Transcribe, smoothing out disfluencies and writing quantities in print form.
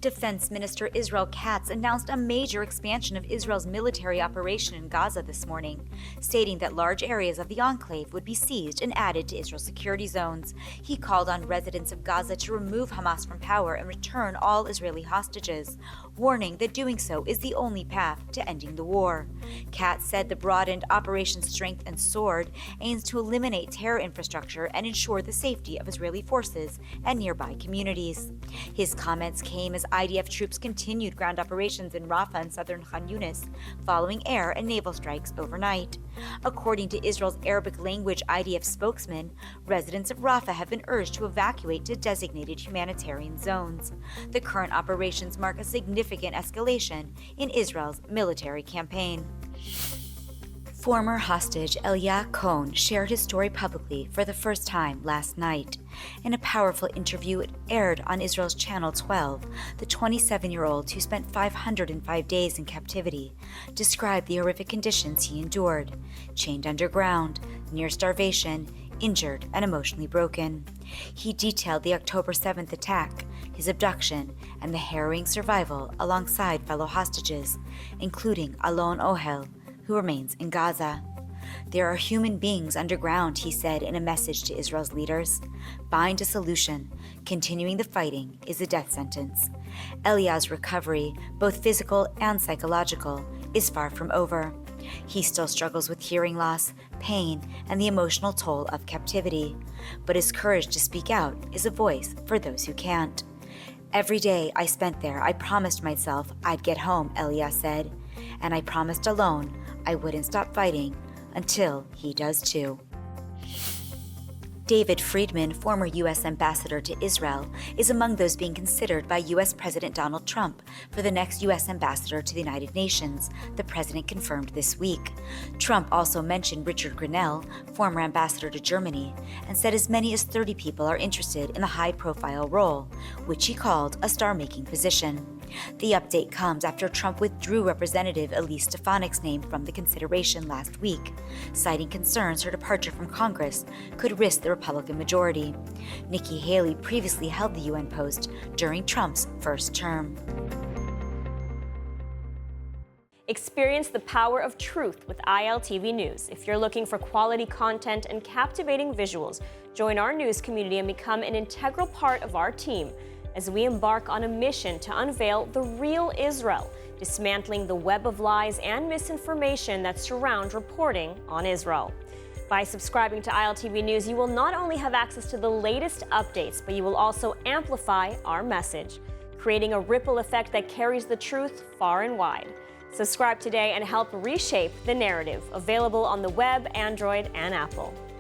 Defense Minister Israel Katz announced a major expansion of Israel's military operation in Gaza this morning, stating that large areas of the Enclave would be seized and added to Israel's security zones. He called on residents of Gaza to remove Hamas from power and return all Israeli hostages, warning that doing so is the only path to ending the war. Katz said the broadened Operation Strength and Sword aims to eliminate terror infrastructure and ensure the safety of Israeli forces and nearby communities. His comments came as IDF troops continued ground operations in Rafah and southern Khan Yunis, following air and naval strikes overnight. According to Israel's Arabic language IDF spokesman, residents of Rafah have been urged to evacuate to designated humanitarian zones. The current operations mark a significant escalation in Israel's military campaign. Former hostage Elia Cohn shared his story publicly for the first time last night. In a powerful interview aired on Israel's Channel 12, the 27-year-old, who spent 505 days in captivity, described the horrific conditions he endured: chained underground, near starvation, injured, and emotionally broken. He detailed the October 7th attack, his abduction, and the harrowing survival alongside fellow hostages, including Alon Ohel, who remains in Gaza. "There are human beings underground," he said in a message to Israel's leaders. "Find a solution. Continuing the fighting is a death sentence." Elia's recovery, both physical and psychological, is far from over. He still struggles with hearing loss, pain, and the emotional toll of captivity. But his courage to speak out is a voice for those who can't. "Every day I spent there, I promised myself I'd get home," Elia said. "And I promised Alon I wouldn't stop fighting until he does too." David Friedman, former U.S. ambassador to Israel, is among those being considered by U.S. President Donald Trump for the next U.S. ambassador to the United Nations, the president confirmed this week. Trump also mentioned Richard Grenell, former ambassador to Germany, and said as many as 30 people are interested in the high-profile role, which he called a star-making position. The update comes after Trump withdrew Representative Elise Stefanik's name from the consideration last week, citing concerns her departure from Congress could risk the Republican majority. Nikki Haley previously held the UN post during Trump's first term. Experience the power of truth with ILTV News. If you're looking for quality content and captivating visuals, join our news community and become an integral part of our team as we embark on a mission to unveil the real Israel, dismantling the web of lies and misinformation that surround reporting on Israel. By subscribing to ILTV News, you will not only have access to the latest updates, but you will also amplify our message, creating a ripple effect that carries the truth far and wide. Subscribe today and help reshape the narrative. Available on the web, Android, and Apple.